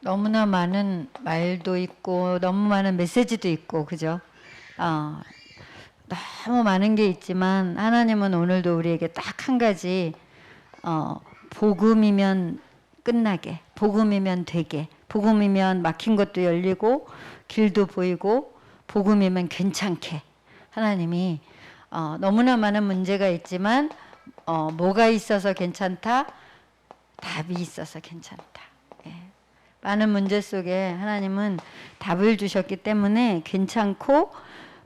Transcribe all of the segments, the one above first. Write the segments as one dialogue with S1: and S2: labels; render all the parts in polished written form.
S1: 너무나 많은 말도 있고 너무 많은 메시지도 있고 그죠? 너무 많은 게 있지만 하나님은 오늘도 우리에게 딱 한 가지 복음이면 끝나게, 복음이면 되게, 복음이면 막힌 것도 열리고 길도 보이고 복음이면 괜찮게 하나님이 너무나 많은 문제가 있지만 뭐가 있어서 괜찮다? 답이 있어서 괜찮다. 예. 많은 문제 속에 하나님은 답을 주셨기 때문에 괜찮고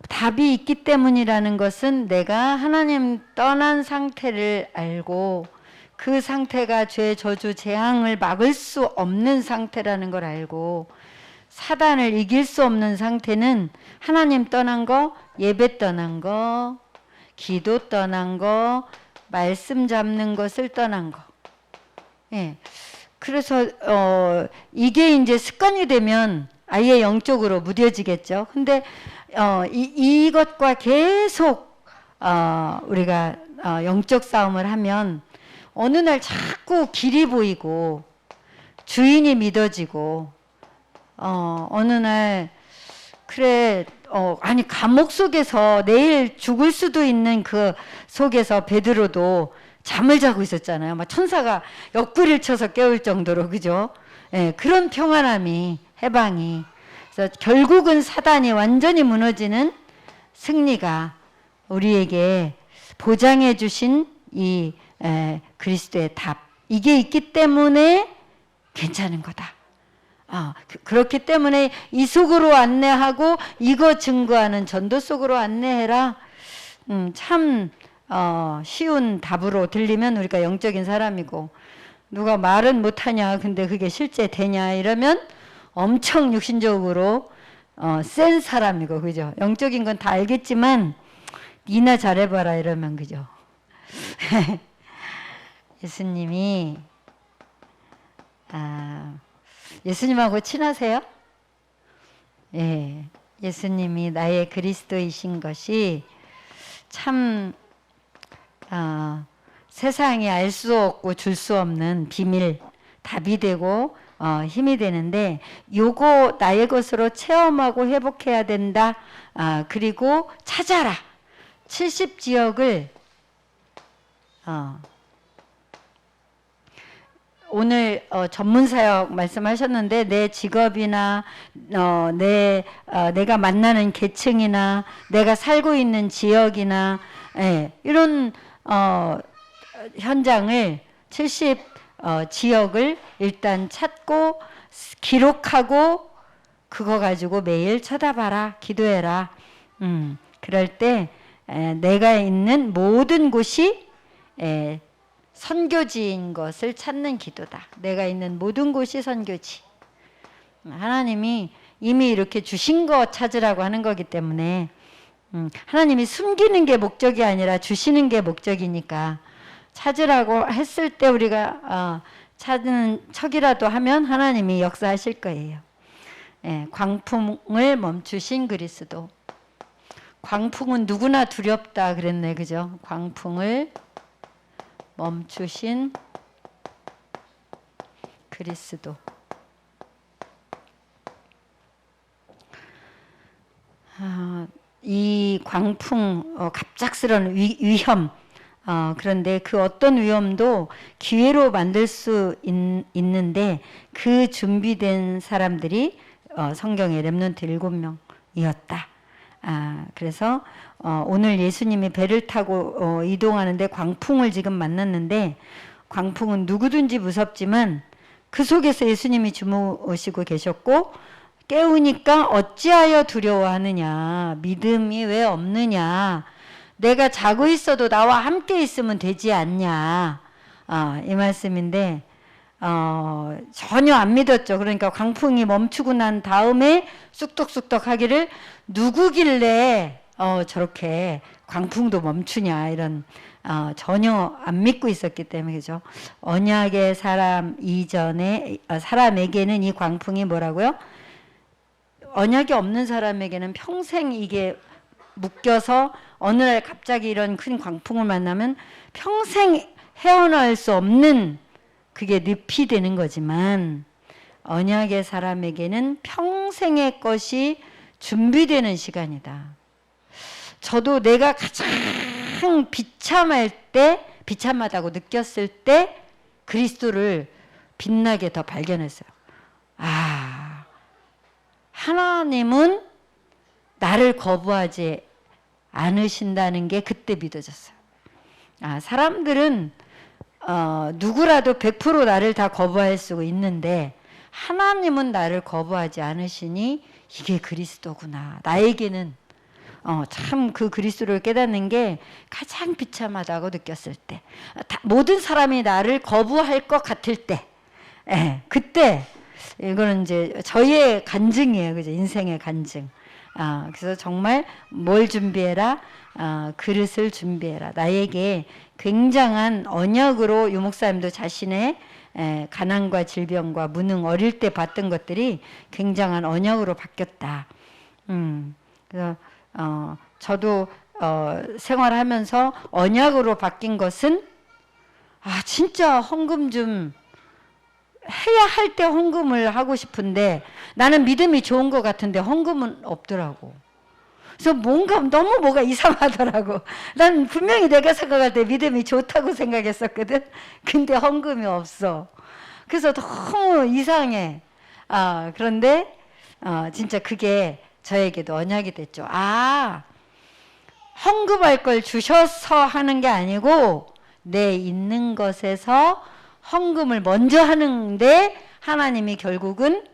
S1: 답이 있기 때문이라는 것은 내가 하나님 떠난 상태를 알고 그 상태가 죄, 저주, 재앙을 막을 수 없는 상태라는 걸 알고 사단을 이길 수 없는 상태는 하나님 떠난 거, 예배 떠난 거, 기도 떠난 거, 말씀 잡는 것을 떠난 거. 예. 그래서 이게 이제 습관이 되면 아예 영적으로 무뎌지겠죠. 근데 이것과 계속 우리가 영적 싸움을 하면 어느 날 자꾸 길이 보이고 주인이 믿어지고 어느 날 그래 아니 감옥 속에서 내일 죽을 수도 있는 그 속에서 베드로도 잠을 자고 있었잖아요. 막 천사가 옆구리를 쳐서 깨울 정도로 그죠? 예, 그런 평안함이 해방이. 그래서 결국은 사단이 완전히 무너지는 승리가 우리에게 보장해 주신 이 그리스도의 답. 이게 있기 때문에 괜찮은 거다. 그렇기 때문에 이 속으로 안내하고 이거 증거하는 전도 속으로 안내해라. 참 쉬운 답으로 들리면 우리가 영적인 사람이고 누가 말은 못하냐 근데 그게 실제 되냐 이러면 엄청 육신적으로 센 사람이고 그죠. 영적인 건 다 알겠지만 니나 잘해봐라 이러면 그죠. 예수님이 예수님하고 친하세요? 예, 예수님이 나의 그리스도이신 것이 참 세상이 알 수 없고 줄 수 없는 비밀, 답이 되고 힘이 되는데 요거 나의 것으로 체험하고 회복해야 된다. 그리고 찾아라. 70지역을 오늘 전문사역 말씀하셨는데 내 직업이나 내가 만나는 계층이나 내가 살고 있는 지역이나 이런 현장을 70 지역을 일단 찾고 기록하고 그거 가지고 매일 쳐다봐라 기도해라. 그럴 때 내가 있는 모든 곳이 선교지인 것을 찾는 기도다. 내가 있는 모든 곳이 선교지. 하나님이 이미 이렇게 주신 거 찾으라고 하는 거기 때문에 하나님이 숨기는 게 목적이 아니라 주시는 게 목적이니까 찾으라고 했을 때 우리가 찾는 척이라도 하면 하나님이 역사하실 거예요. 광풍을 멈추신 그리스도. 광풍은 누구나 두렵다 그랬네, 그죠? 광풍을 멈추신 그리스도. 이 광풍, 갑작스러운 위험, 그런데 그 어떤 위험도 기회로 만들 수 있는데 그 준비된 사람들이 성경의 렘넌트 7명이었다. 그래서 오늘 예수님이 배를 타고 이동하는데 광풍을 지금 만났는데 광풍은 누구든지 무섭지만 그 속에서 예수님이 주무시고 계셨고 깨우니까 어찌하여 두려워하느냐, 믿음이 왜 없느냐, 내가 자고 있어도 나와 함께 있으면 되지 않냐, 이 말씀인데 전혀 안 믿었죠. 그러니까 광풍이 멈추고 난 다음에 쑥덕쑥덕 하기를 누구길래 저렇게 광풍도 멈추냐 이런 전혀 안 믿고 있었기 때문에 그죠. 언약의 사람 이전에 사람에게는 이 광풍이 뭐라고요? 언약이 없는 사람에게는 평생 이게 묶여서 어느 날 갑자기 이런 큰 광풍을 만나면 평생 헤어나올 수 없는 그게 늪이 되는 거지만 언약의 사람에게는 평생의 것이 준비되는 시간이다. 저도 내가 가장 비참할 때, 비참하다고 느꼈을 때 그리스도를 빛나게 더 발견했어요. 아, 하나님은 나를 거부하지 않으신다는 게 그때 믿어졌어요. 아, 사람들은 누구라도 100% 나를 다 거부할 수 있는데 하나님은 나를 거부하지 않으시니 이게 그리스도구나. 나에게는 참 그 그리스도를 깨닫는 게 가장 비참하다고 느꼈을 때, 모든 사람이 나를 거부할 것 같을 때, 그때 이거는 이제 저희의 간증이에요, 그죠? 인생의 간증. 그래서 정말 뭘 준비해라? 그릇을 준비해라. 나에게 굉장한 언약으로 유목사님도 자신의 가난과 질병과 무능 어릴 때 봤던 것들이 굉장한 언약으로 바뀌었다. 그래서 저도 생활하면서 언약으로 바뀐 것은 진짜 헌금 좀 해야 할 때 헌금을 하고 싶은데 나는 믿음이 좋은 것 같은데 헌금은 없더라고. 그래서 뭔가 너무 뭐가 이상하더라고. 난 분명히 내가 생각할 때 믿음이 좋다고 생각했었거든. 근데 헌금이 없어. 그래서 너무 이상해. 그런데 진짜 그게 저에게도 언약이 됐죠. 헌금할 걸 주셔서 하는 게 아니고 내 있는 것에서 헌금을 먼저 하는데 하나님이 결국은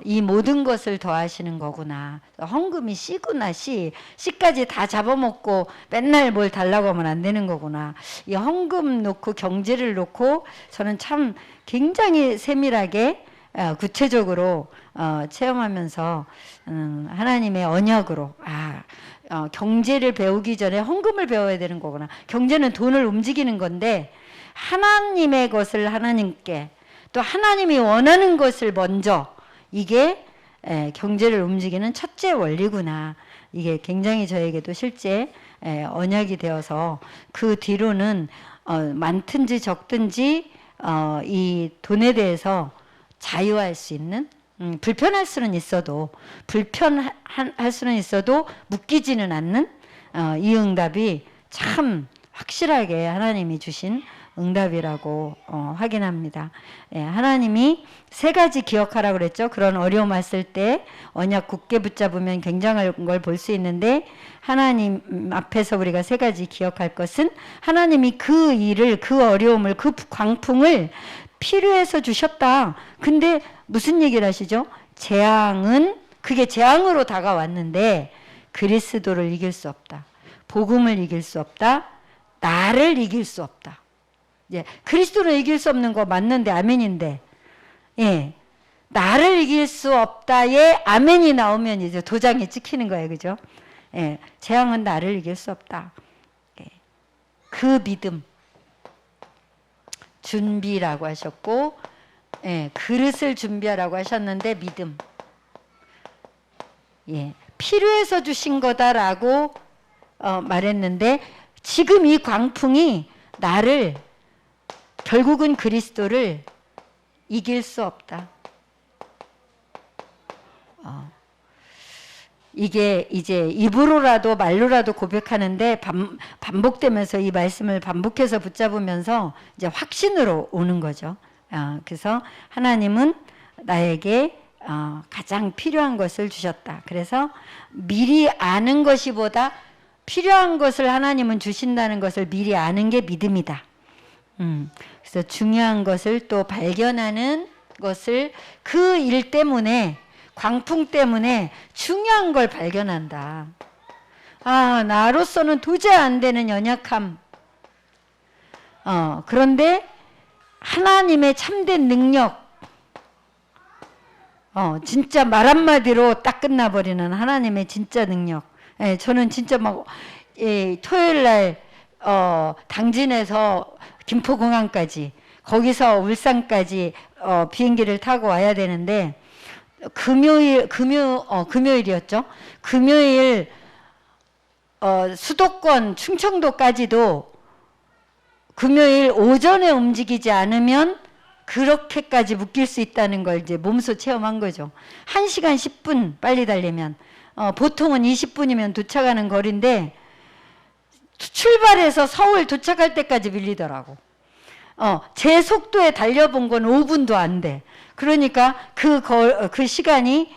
S1: 이 모든 것을 더하시는 거구나. 헌금이 씨구나. 씨까지 다 잡아먹고 맨날 뭘 달라고 하면 안 되는 거구나. 이 헌금 놓고 경제를 놓고 저는 참 굉장히 세밀하게 구체적으로 체험하면서 하나님의 언약으로 경제를 배우기 전에 헌금을 배워야 되는 거구나. 경제는 돈을 움직이는 건데 하나님의 것을 하나님께, 또 하나님이 원하는 것을 먼저, 이게 경제를 움직이는 첫째 원리구나. 이게 굉장히 저에게도 실제 언약이 되어서 그 뒤로는 많든지 적든지 이 돈에 대해서 자유할 수 있는, 불편할 수는 있어도 묶이지는 않는 이 응답이 참 확실하게 하나님이 주신 응답이라고 확인합니다. 하나님이 세 가지 기억하라고 그랬죠. 그런 어려움 왔을 때 언약 굳게 붙잡으면 굉장한 걸 볼 수 있는데, 하나님 앞에서 우리가 세 가지 기억할 것은 하나님이 그 일을, 그 어려움을, 그 광풍을 필요해서 주셨다. 근데 무슨 얘기를 하시죠? 그게 재앙으로 다가왔는데 그리스도를 이길 수 없다. 복음을 이길 수 없다. 나를 이길 수 없다. 그리스도를 이길 수 없는 거 맞는데 아멘인데, 나를 이길 수 없다에 아멘이 나오면 이제 도장이 찍히는 거예요, 그죠? 재앙은 나를 이길 수 없다. 그 믿음, 준비라고 하셨고, 그릇을 준비하라고 하셨는데 믿음, 필요해서 주신 거다라고 말했는데, 지금 이 광풍이 나를, 결국은 그리스도를 이길 수 없다. 이게 이제 입으로라도 말로라도 고백하는데 반복되면서 이 말씀을 반복해서 붙잡으면서 이제 확신으로 오는 거죠. 그래서 하나님은 나에게 가장 필요한 것을 주셨다. 그래서 미리 아는 것이보다 필요한 것을 하나님은 주신다는 것을 미리 아는 게 믿음이다. 그래서 중요한 것을 또 발견하는 것을, 그 일 때문에, 광풍 때문에 중요한 걸 발견한다. 나로서는 도저히 안 되는 연약함. 그런데 하나님의 참된 능력, 진짜 말 한마디로 딱 끝나버리는 하나님의 진짜 능력. 저는 진짜 토요일 날 당진에서 김포공항까지, 거기서 울산까지 비행기를 타고 와야 되는데, 금요일이었죠. 금요일 수도권 충청도까지도 금요일 오전에 움직이지 않으면 그렇게까지 묶일 수 있다는 걸 이제 몸소 체험한 거죠. 1시간 10분 빨리 달리면 보통은 20분이면 도착하는 거리인데 출발해서 서울 도착할 때까지 밀리더라고. 제 속도에 달려본 건 5분도 안 돼. 그러니까 그 시간이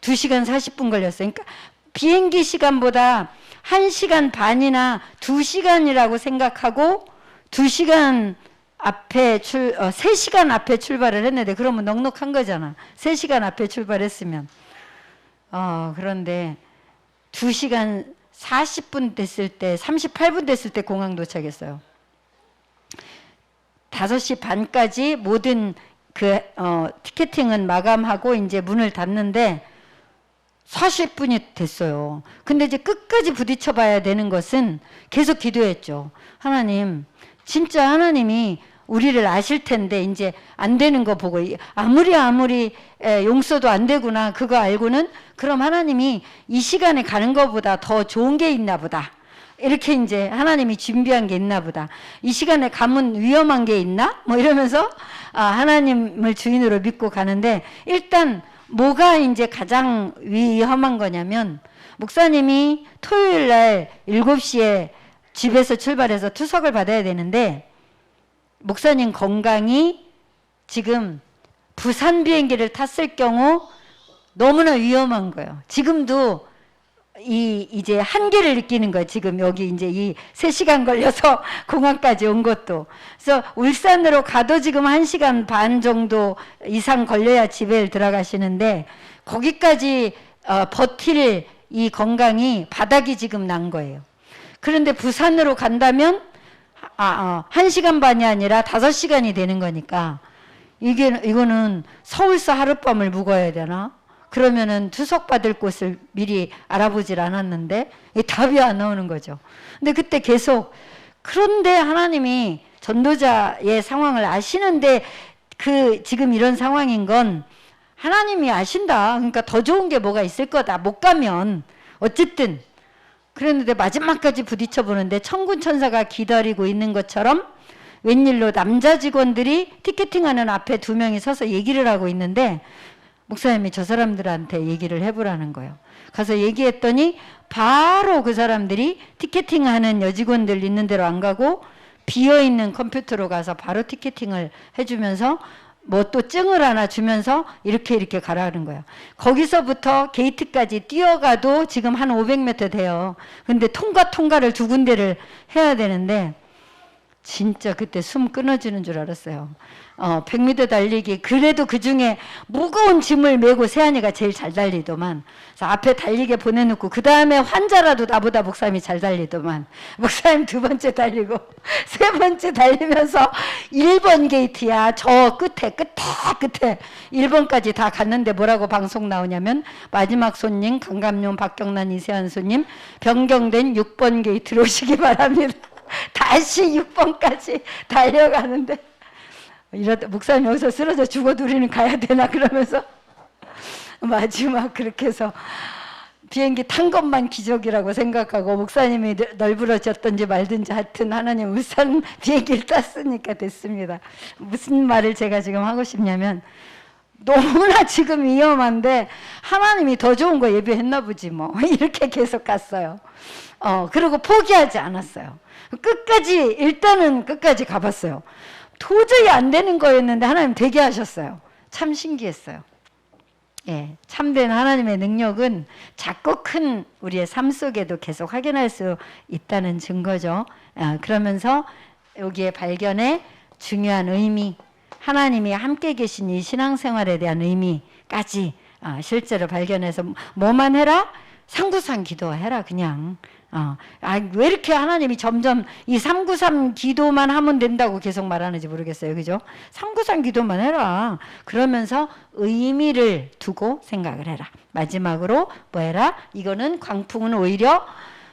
S1: 2시간 40분 걸렸어요. 그러니까 비행기 시간보다 1시간 반이나 2시간이라고 생각하고 2시간 앞에 3시간 앞에 출발을 했는데 그러면 넉넉한 거잖아. 3시간 앞에 출발했으면. 그런데 2시간 40분 됐을 때, 38분 됐을 때 공항 도착했어요. 5시 반까지 모든 티켓팅은 마감하고 이제 문을 닫는데 40분이 됐어요. 근데 이제 끝까지 부딪혀 봐야 되는 것은 계속 기도했죠. 하나님, 진짜 하나님이 우리를 아실 텐데 이제 안 되는 거 보고 아무리 용서도 안 되구나 그거 알고는 그럼 하나님이 이 시간에 가는 것보다 더 좋은 게 있나 보다. 이렇게 이제 하나님이 준비한 게 있나 보다. 이 시간에 가면 위험한 게 있나? 뭐 이러면서 하나님을 주인으로 믿고 가는데 일단 뭐가 이제 가장 위험한 거냐면 목사님이 토요일 날 7시에 집에서 출발해서 투석을 받아야 되는데 목사님 건강이 지금 부산 비행기를 탔을 경우 너무나 위험한 거예요. 지금도 이제 한계를 느끼는 거예요. 지금 여기 이제 이 3시간 걸려서 공항까지 온 것도. 그래서 울산으로 가도 지금 1시간 반 정도 이상 걸려야 집에 들어가시는데 거기까지 버틸 이 건강이 바닥이 지금 난 거예요. 그런데 부산으로 간다면 1시간 반이 아니라 5시간이 되는 거니까 이거는 서울서 하룻밤을 묵어야 되나? 그러면은 투석받을 곳을 미리 알아보질 않았는데 답이 안 나오는 거죠. 근데 그때 계속 그런데 하나님이 전도자의 상황을 아시는데 지금 이런 상황인 건 하나님이 아신다. 그러니까 더 좋은 게 뭐가 있을 거다. 못 가면 어쨌든 그랬는데 마지막까지 부딪혀 보는데 천군 천사가 기다리고 있는 것처럼 웬일로 남자 직원들이 티켓팅하는 앞에 2명이 서서 얘기를 하고 있는데 목사님이 저 사람들한테 얘기를 해보라는 거예요. 가서 얘기했더니 바로 그 사람들이 티켓팅하는 여직원들 있는 데로 안 가고 비어있는 컴퓨터로 가서 바로 티켓팅을 해주면서 뭐 또 증을 하나 주면서 이렇게 가라는 거예요. 거기서부터 게이트까지 뛰어가도 지금 한 500m 돼요. 근데 통과를 2군데를 해야 되는데 진짜 그때 숨 끊어지는 줄 알았어요. 100m 달리기 그래도 그중에 무거운 짐을 메고 세안이가 제일 잘 달리더만. 그래서 앞에 달리게 보내놓고 그 다음에 환자라도 나보다 목사님이 잘 달리더만. 목사님 2번째 달리고 3번째 달리면서 1번 게이트야. 저 끝에 1번까지 다 갔는데 뭐라고 방송 나오냐면 마지막 손님 강감용 박경란 이세환 손님 변경된 6번 게이트로 오시기 바랍니다. 다시 6번까지 달려가는데 이러다 목사님 여기서 쓰러져 죽어도 우리는 가야 되나 그러면서 마지막 그렇게 해서 비행기 탄 것만 기적이라고 생각하고 목사님이 널브러졌던지 말든지 하여튼 하나님 울산 비행기를 땄으니까 됐습니다. 무슨 말을 제가 지금 하고 싶냐면 너무나 지금 위험한데 하나님이 더 좋은 거 예비했나 보지 뭐 이렇게 계속 갔어요. 그리고 포기하지 않았어요. 일단은 끝까지 가봤어요. 도저히 안 되는 거였는데 하나님 되게 하셨어요. 참 신기했어요. 예, 참된 하나님의 능력은 작고 큰 우리의 삶 속에도 계속 확인할 수 있다는 증거죠. 그러면서 여기에 발견의 중요한 의미, 하나님이 함께 계신 이 신앙생활에 대한 의미까지 실제로 발견해서 뭐만 해라? 상구상 기도해라 그냥. 왜 이렇게 하나님이 점점 이 393 기도만 하면 된다고 계속 말하는지 모르겠어요. 그죠? 393 기도만 해라. 그러면서 의미를 두고 생각을 해라. 마지막으로 뭐 해라? 이거는 광풍은 오히려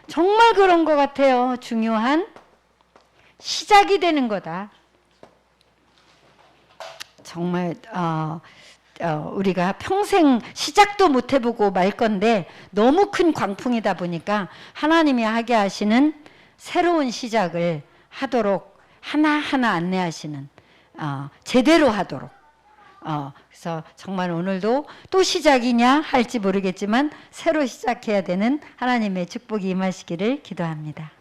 S1: 정말 그런 것 같아요. 중요한 시작이 되는 거다. 정말 우리가 평생 시작도 못 해보고 말 건데 너무 큰 광풍이다 보니까 하나님이 하게 하시는 새로운 시작을 하도록 하나하나 안내하시는 제대로 하도록. 그래서 정말 오늘도 또 시작이냐 할지 모르겠지만 새로 시작해야 되는 하나님의 축복이 임하시기를 기도합니다.